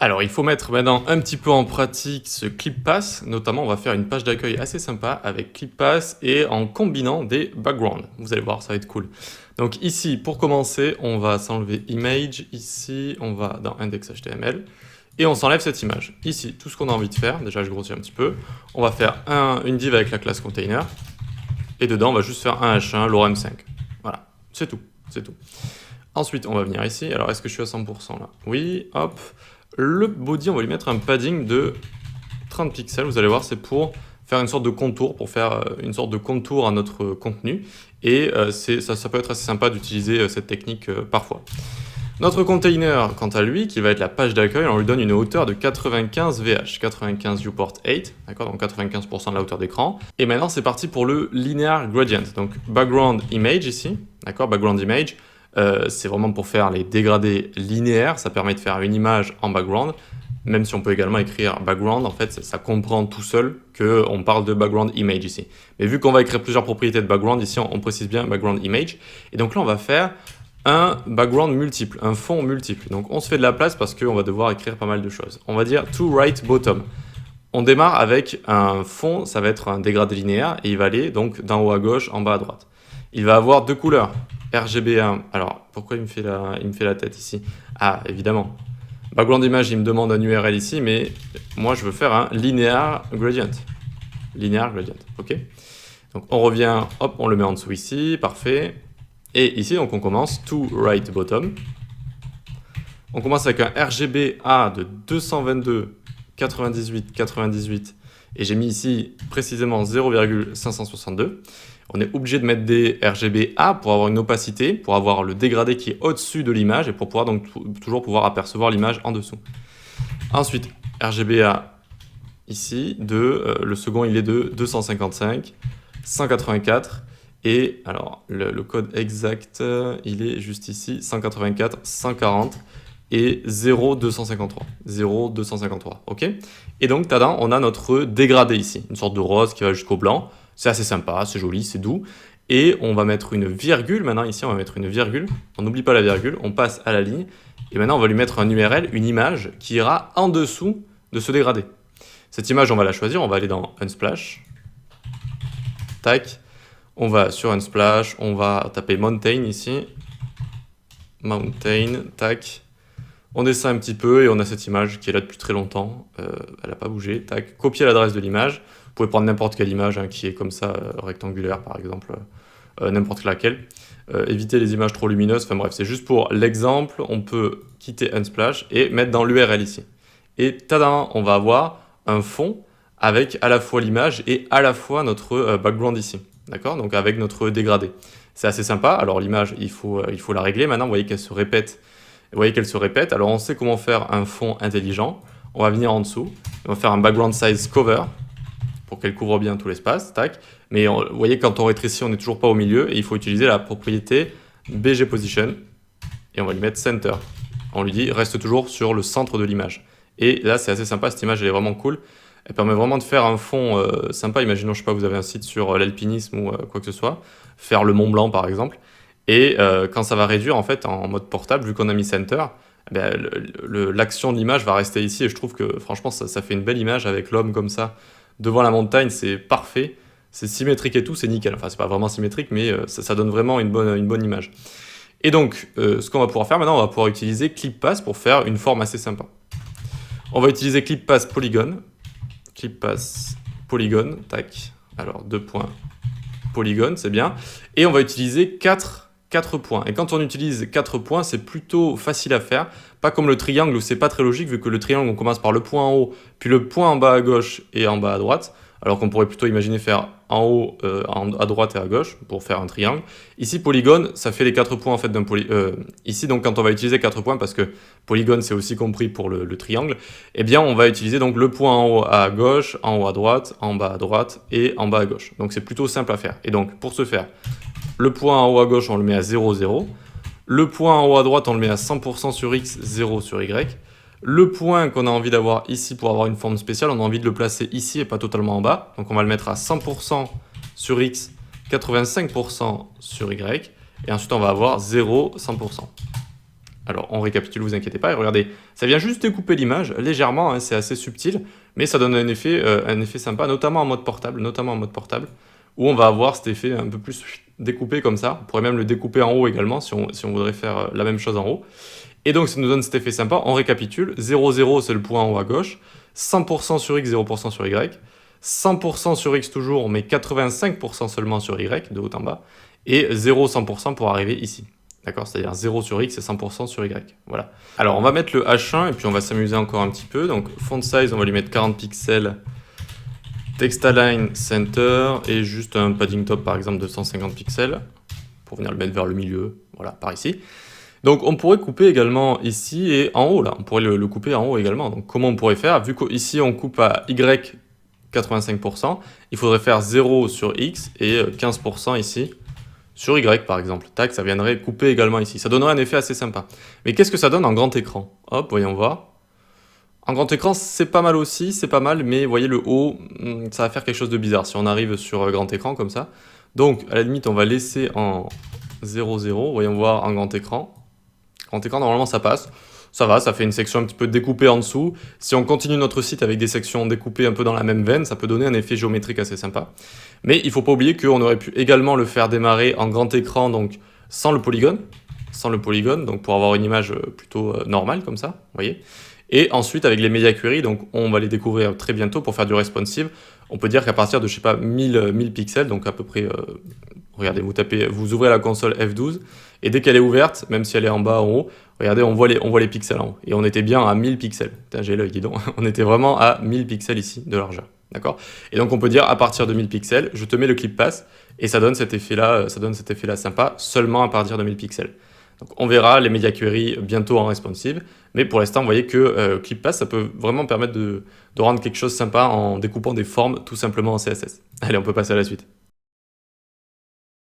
Alors, il faut mettre maintenant un petit peu en pratique ce ClipPass. Notamment, on va faire une page d'accueil assez sympa avec ClipPass et en combinant des backgrounds. Vous allez voir, ça va être cool. Donc ici, pour commencer, on va s'enlever Image. Ici, on va dans Index.html et on s'enlève cette image. Ici, tout ce qu'on a envie de faire, déjà je grossis un petit peu, on va faire une div avec la classe container et dedans, on va juste faire un H1, lorem5. Voilà, c'est tout, c'est tout. Ensuite, on va venir ici. Alors, est-ce que je suis à 100% là? Oui, hop. Le body, on va lui mettre un padding de 30 pixels. Vous allez voir, c'est pour faire une sorte de contour, pour faire une sorte de contour à notre contenu. Et ça peut être assez sympa d'utiliser cette technique parfois. Notre container, quant à lui, qui va être la page d'accueil, on lui donne une hauteur de 95 VH, 95 viewport 8, d'accord, donc 95% de la hauteur d'écran. Et maintenant, c'est parti pour le linear gradient. Donc, background image ici, d'accord, background image. C'est vraiment pour faire les dégradés linéaires, ça permet de faire une image en background, même si on peut également écrire background, en fait ça comprend tout seul qu'on parle de background image ici. Mais vu qu'on va écrire plusieurs propriétés de background, ici on précise bien background image, et donc là on va faire un background multiple, un fond multiple. Donc on se fait de la place parce qu'on va devoir écrire pas mal de choses. On va dire to right bottom. On démarre avec un fond, ça va être un dégradé linéaire, et il va aller donc d'en haut à gauche, en bas à droite. Il va avoir deux couleurs. RGB1, alors pourquoi il me fait la tête ici? Ah, évidemment. Background image, il me demande un URL ici, mais moi je veux faire un linear gradient. Linear gradient, ok? Donc on revient, hop, on le met en dessous ici, parfait. Et ici, donc on commence to right bottom. On commence avec un RGBA de 222, 98, 98. Et j'ai mis ici précisément 0,562. On est obligé de mettre des RGBA pour avoir une opacité, pour avoir le dégradé qui est au-dessus de l'image et pour pouvoir donc toujours pouvoir apercevoir l'image en dessous. Ensuite, RGBA ici, le second il est de 255, 184 et alors le code exact il est juste ici, 184, 140 et 0,253. 0,253, ok? Et donc, tada, on a notre dégradé ici, une sorte de rose qui va jusqu'au blanc. C'est assez sympa, c'est joli, c'est doux. Et on va mettre une virgule, maintenant ici on va mettre une virgule. On n'oublie pas la virgule, on passe à la ligne. Et maintenant on va lui mettre un URL, une image qui ira en dessous de ce dégradé. Cette image, on va la choisir, on va aller dans Unsplash. Tac. On va sur Unsplash, on va taper Mountain ici. Mountain, tac. On descend un petit peu et on a cette image qui est là depuis très longtemps. Elle n'a pas bougé. Tac. Copier l'adresse de l'image. Vous pouvez prendre n'importe quelle image qui est comme ça, rectangulaire par exemple, n'importe laquelle. Éviter les images trop lumineuses. Enfin bref, c'est juste pour l'exemple. On peut quitter Unsplash et mettre dans l'URL ici. Et tada, on va avoir un fond avec à la fois l'image et à la fois notre background ici. D'accord? Donc avec notre dégradé. C'est assez sympa. Alors l'image, il faut la régler. Maintenant, vous voyez qu'elle se répète. Vous voyez qu'elle se répète. Alors on sait comment faire un fond intelligent. On va venir en dessous. On va faire un background size cover pour qu'elle couvre bien tout l'espace. Tac. Mais vous voyez, quand on rétrécit, on n'est toujours pas au milieu. Et il faut utiliser la propriété BG position. Et on va lui mettre center. On lui dit reste toujours sur le centre de l'image. Et là, c'est assez sympa. Cette image, elle est vraiment cool. Elle permet vraiment de faire un fond sympa. Imaginons, je sais pas, vous avez un site sur l'alpinisme ou quoi que ce soit. Faire le Mont Blanc, par exemple. Et quand ça va réduire, en fait, en mode portable, vu qu'on a mis center, l'action de l'image va rester ici. Et je trouve que, franchement, ça fait une belle image avec l'homme comme ça. Devant la montagne, c'est parfait. C'est symétrique et tout, c'est nickel. Enfin, c'est pas vraiment symétrique, mais ça donne vraiment une bonne image. Et donc, ce qu'on va pouvoir faire maintenant, on va pouvoir utiliser ClipPass pour faire une forme assez sympa. On va utiliser ClipPass Polygon. ClipPass Polygon, tac. Alors, 2 points. Polygone, c'est bien. Et on va utiliser 4 points. Et quand on utilise 4 points, c'est plutôt facile à faire. Pas comme le triangle où c'est pas très logique, vu que le triangle, on commence par le point en haut, puis le point en bas à gauche et en bas à droite. Alors qu'on pourrait plutôt imaginer faire en haut, à droite et à gauche, pour faire un triangle. Ici, polygone, ça fait les 4 points en fait d'un polygone. Ici, donc, quand on va utiliser 4 points, parce que polygone, c'est aussi compris pour le triangle, eh bien, on va utiliser donc le point en haut à gauche, en haut à droite, en bas à droite et en bas à gauche. Donc, c'est plutôt simple à faire. Et donc, pour ce faire, le point en haut à gauche, on le met à 0, 0. Le point en haut à droite, on le met à 100% sur X, 0 sur Y. Le point qu'on a envie d'avoir ici pour avoir une forme spéciale, on a envie de le placer ici et pas totalement en bas. Donc on va le mettre à 100% sur X, 85% sur Y. Et ensuite on va avoir 0, 100%. Alors on récapitule, vous inquiétez pas, et regardez, ça vient juste découper l'image légèrement, hein, c'est assez subtil, mais ça donne un effet sympa, notamment en mode portable, où on va avoir cet effet un peu plus découpé comme ça. On pourrait même le découper en haut également si on voudrait faire la même chose en haut. Et donc ça nous donne cet effet sympa. On récapitule, 0, 0 c'est le point en haut à gauche, 100% sur X, 0% sur Y, 100% sur X toujours, mais 85% seulement sur Y, de haut en bas, et 0, 100% pour arriver ici. D'accord? C'est-à-dire 0 sur X et 100% sur Y. Voilà. Alors on va mettre le H1 et puis on va s'amuser encore un petit peu. Donc font size, on va lui mettre 40 pixels. Text align center et juste un padding top par exemple de 150 pixels pour venir le mettre vers le milieu, voilà, par ici. Donc on pourrait couper également ici et en haut là, on pourrait le couper en haut également. Donc comment on pourrait faire? Vu qu'ici on coupe à Y 85%, il faudrait faire 0 sur X et 15% ici sur Y par exemple. Tac, ça viendrait couper également ici. Ça donnerait un effet assez sympa. Mais qu'est-ce que ça donne en grand écran? Hop, voyons voir. En grand écran, c'est pas mal aussi, c'est pas mal, mais vous voyez le haut, ça va faire quelque chose de bizarre si on arrive sur grand écran comme ça. Donc, à la limite, on va laisser en 0,0, voyons voir en grand écran. Grand écran, normalement, ça passe. Ça va, ça fait une section un petit peu découpée en dessous. Si on continue notre site avec des sections découpées un peu dans la même veine, ça peut donner un effet géométrique assez sympa. Mais il ne faut pas oublier qu'on aurait pu également le faire démarrer en grand écran, donc sans le polygone, donc pour avoir une image plutôt normale comme ça, vous voyez. Et ensuite, avec les Media Query, donc on va les découvrir très bientôt pour faire du responsive. On peut dire qu'à partir de, je sais pas, 1000 pixels, donc à peu près, regardez, vous ouvrez la console F12, et dès qu'elle est ouverte, même si elle est en bas, en haut, regardez, on voit les pixels en haut. Et on était bien à 1000 pixels. Putain, j'ai l'œil, dis donc. On était vraiment à 1000 pixels ici de largeur. D'accord? Et donc on peut dire, à partir de 1000 pixels, je te mets le clip pass, et ça donne cet effet-là, sympa, seulement à partir de 1000 pixels. Donc on verra les Media Query bientôt en responsive, mais pour l'instant, vous voyez que ClipPass, ça peut vraiment permettre de rendre quelque chose sympa en découpant des formes tout simplement en CSS. Allez, on peut passer à la suite.